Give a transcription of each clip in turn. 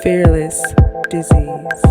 Fearless Disease.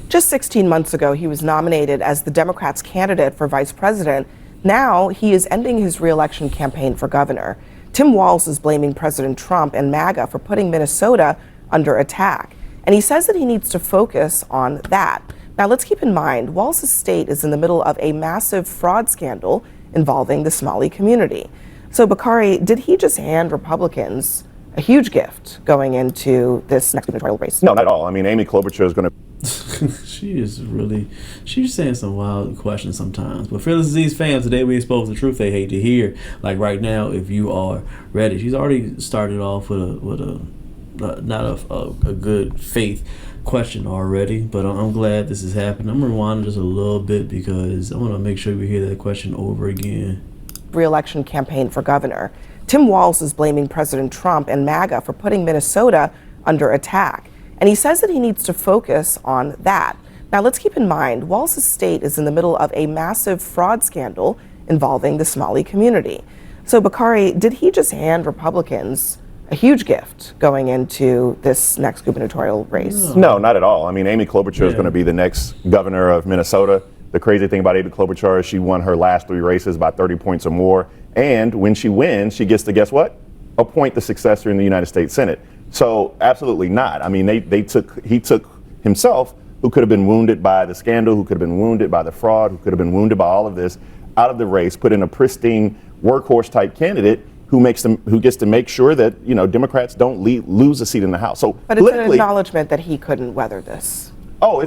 Just 16 months ago, he was nominated as the Democrats' candidate for vice president. Now he is ending his reelection campaign for governor. Tim Walz is blaming President Trump and MAGA for putting Minnesota under attack. And he says that he needs to focus on that. Now, let's keep in mind, Walz's state is in the middle of a massive fraud scandal involving the Somali community. So, Bakari, did he just hand Republicans a huge gift going into this next gubernatorial race? No, not at all. I mean, Amy Klobuchar is going to... she's saying some wild questions sometimes. But FearlessDisease fans, today we expose the truth they hate to hear. Like right now, if you are ready. She's already started off with a good faith question already, but I'm glad this is happening. I'm rewinding just a little bit because I want to make sure we hear that question over again. Re-election campaign for governor. Tim Walz is blaming President Trump and MAGA for putting Minnesota under attack. And he says that he needs to focus on that. Now, let's keep in mind, Walz's state is in the middle of a massive fraud scandal involving the Somali community. So, Bakari, did he just hand Republicans a huge gift going into this next gubernatorial race? No, not at all. I mean, Amy Klobuchar is going to be the next governor of Minnesota. The crazy thing about Amy Klobuchar is she won her last 3 races by 30 points or more. And when she wins, she gets to, guess what? Appoint the successor in the United States Senate. So absolutely not. I mean, he took himself, who could have been wounded by the scandal, who could have been wounded by the fraud, who could have been wounded by all of this, out of the race, put in a pristine workhorse type candidate who gets to make sure that, you know, Democrats don't lose a seat in the House. So, but it's an acknowledgement that he couldn't weather this. Oh,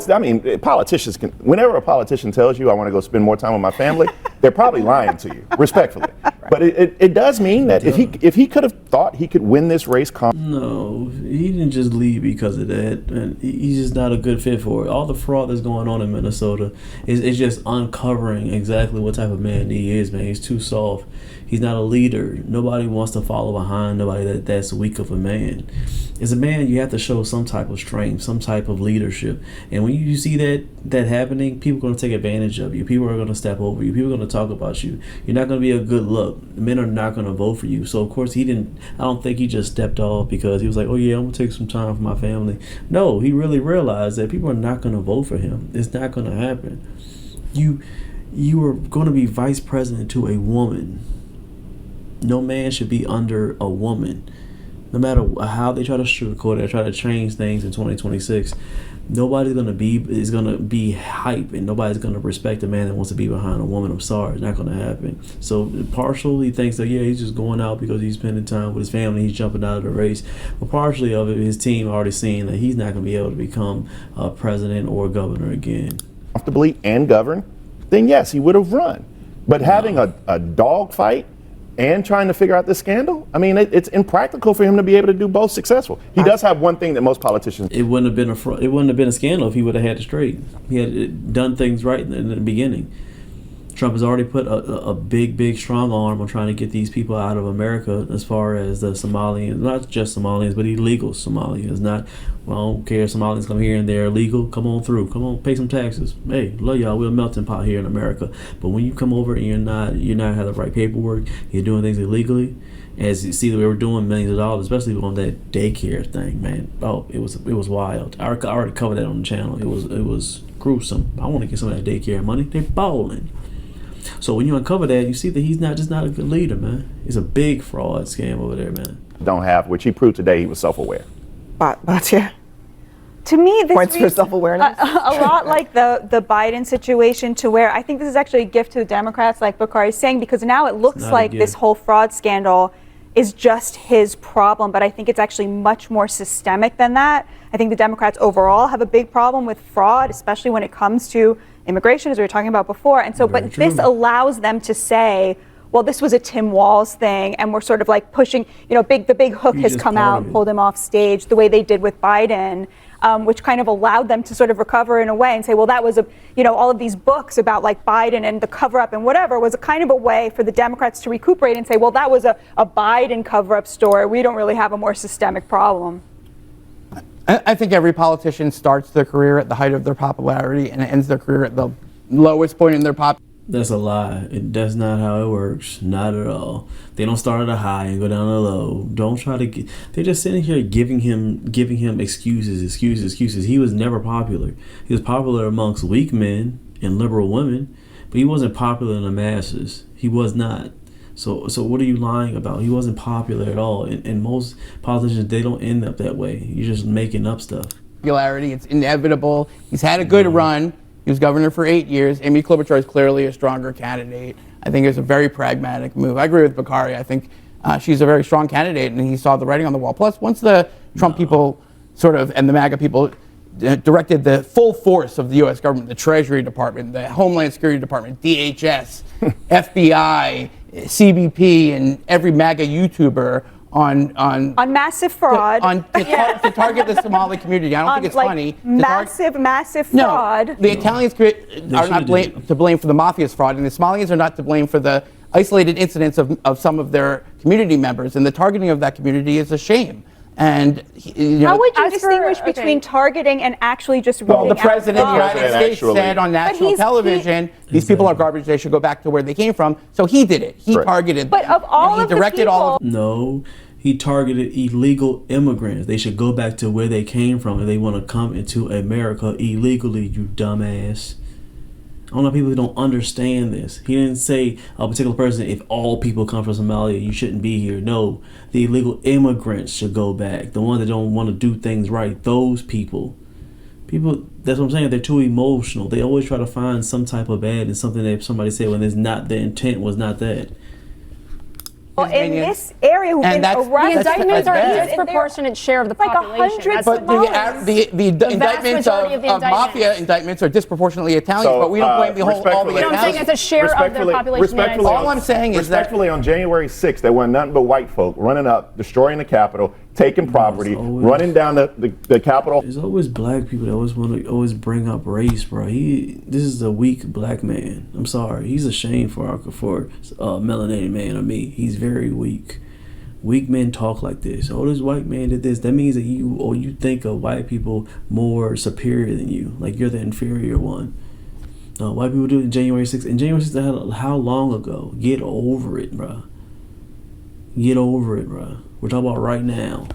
politicians can, whenever a politician tells you I want to go spend more time with my family, they're probably lying to you, respectfully. Right. But it does mean that if he could have thought he could win this race. No, he didn't just leave because of that. And he's just not a good fit for it. All the fraud that's going on in Minnesota is just uncovering exactly what type of man he is, man. He's too soft. He's not a leader. Nobody wants to follow behind nobody that's weak of a man. As a man, you have to show some type of strength, some type of leadership. And when you see that happening, people are going to take advantage of you. People are going to step over you. People are going to talk about you. You're not going to be a good look. Men are not going to vote for you. So, of course, I don't think he just stepped off because he was like, oh, yeah, I'm going to take some time for my family. No, he really realized that people are not going to vote for him. It's not going to happen. You are going to be vice president to a woman. No man should be under a woman. No matter how they try to sugarcoat it, try to change things in 2026, nobody's is gonna be hype, and nobody's gonna respect a man that wants to be behind a woman. I'm sorry, it's not gonna happen. So partially, he thinks that he's just going out because he's spending time with his family. He's jumping out of the race. But partially of it, his team already seeing that he's not gonna be able to become president or governor again. Comfortably and govern, then yes, he would have run. But having a dog fight and trying to figure out this scandal, I mean, it's impractical for him to be able to do both successful. He does have one thing that most politicians... It wouldn't have been a scandal if he would have had it straight. He had done things right in the beginning. Trump has already put a big, strong arm on trying to get these people out of America as far as the Somalians, not just Somalians, but illegal Somalians. Not, well, I don't care if Somalians come here and they're illegal, come on through, come on, pay some taxes. Hey, love y'all, we're a melting pot here in America. But when you come over and you're not have the right paperwork, you're doing things illegally, as you see that we were doing millions of dollars, especially on that daycare thing, man. Oh, it was wild. I already covered that on the channel. It was gruesome. I want to get some of that daycare money. They're balling. So when you uncover that, you see that he's not a good leader, man. It's a big fraud scam over there, man. Don't have, which he proved today he was self-aware. But yeah. To me, this points for self-awareness. A lot like the Biden situation, to where I think this is actually a gift to the Democrats, like Bakari's saying, because now it looks like this whole fraud scandal is just his problem, but I think it's actually much more systemic than that. I think the Democrats overall have a big problem with fraud, especially when it comes to immigration, as we were talking about before. And so, this allows them to say, well, this was a Tim Walz thing, and we're sort of like pushing, the big hook has come out and pulled him off stage, the way they did with Biden, which kind of allowed them to sort of recover in a way and say, well, that was all of these books about like Biden and the cover-up and whatever was a kind of a way for the Democrats to recuperate and say, well, that was a Biden cover-up story. We don't really have a more systemic problem. I think every politician starts their career at the height of their popularity and ends their career at the lowest point in their That's a lie. That's not how it works. Not at all. They don't start at a high and go down to low. Don't try to get. They're just sitting here giving him excuses. He was never popular. He was popular amongst weak men and liberal women, but he wasn't popular in the masses. He was not. So what are you lying about? He wasn't popular at all. And most politicians, they don't end up that way. You're just making up stuff. Popularity, it's inevitable. He's had a good run. He was governor for 8 years. Amy Klobuchar is clearly a stronger candidate. I think it's a very pragmatic move. I agree with Bakari. I think she's a very strong candidate, and he saw the writing on the wall. Plus, once the Trump people and the MAGA people directed the full force of the U.S. government, the Treasury Department, the Homeland Security Department, DHS, FBI, CBP, and every MAGA YouTuber on massive fraud, to target the Somali community. I don't think it's funny. Massive fraud. No, the Italians are not to blame for the mafia's fraud, and the Somalians are not to blame for the isolated incidents of some of their community members. And the targeting of that community is a shame. And how would you distinguish between targeting and actually just rooting out fraud? The president of the United States said on national television, these people are garbage. They should go back to where they came from. So he did it. He targeted. But of all of the people, no, he targeted illegal immigrants. They should go back to where they came from if they want to come into America illegally. You dumbass. I don't know, people who don't understand this. He didn't say a particular person, if all people come from Somalia, you shouldn't be here. No, the illegal immigrants should go back. The ones that don't want to do things right, those people. People, that's what I'm saying, they're too emotional. They always try to find some type of bad in something that somebody said when it's not, the intent was not that. well, in this area who've been arrested. The indictments are a disproportionate share of the population. But the indictments of mafia indictments are disproportionately Italians, but we don't blame all the Italians. I'm saying it's a share of the population. All I'm saying is that respectfully, on January 6th, there were nothing but white folk running up, destroying the Capitol, taking property, running down the Capitol. There's always black people that always want to bring up race, bro. This is a weak black man. I'm sorry. He's a shame for melanated man or me. He's very weak. Weak men talk like this. Oh, this white man did this. That means that you think of white people more superior than you. Like you're the inferior one. No, white people do it in January 6th. And January 6th, how long ago? Get over it, bro. Get over it, bro. We're talking about right now.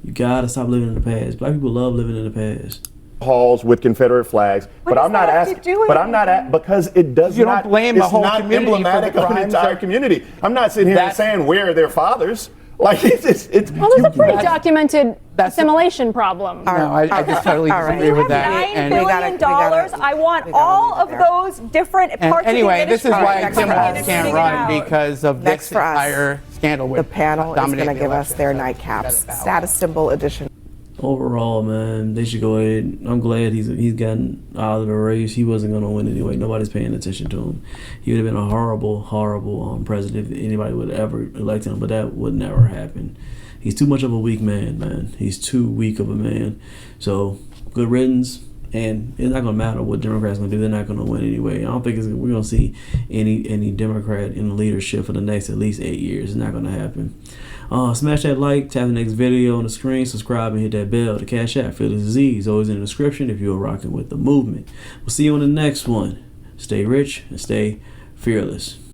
You gotta stop living in the past. Black people love living in the past. Halls with Confederate flags, but I'm not asking. But I'm not because it does you not. Don't blame the whole not community emblematic for the of an entire crimes community. I'm not sitting here and saying where their fathers. Like it's. Well, there's a pretty documented assimilation problem. No, I just totally disagree with that. $9 billion. I want all of those different parts anyway, of the this is why Tim Walz can't run because of this entire scandal. The panel is going to give us their nightcaps. Status symbol edition. Overall, man, they should go ahead. I'm glad he's gotten out of the race. He wasn't going to win anyway. Nobody's paying attention to him. He would have been a horrible president if anybody would ever elect him, but that would never happen. He's too much of a weak man. He's too weak of a man. So, good riddance. And it's not going to matter what Democrats going to do. They're not going to win anyway. I don't think we're going to see any Democrat in leadership for the next at least 8 years. It's not going to happen. Smash that like, tap the next video on the screen, subscribe, and hit that bell. The CashApp, FearlessDisease, always in the description if you're rocking with the movement. We'll see you on the next one. Stay rich and stay fearless.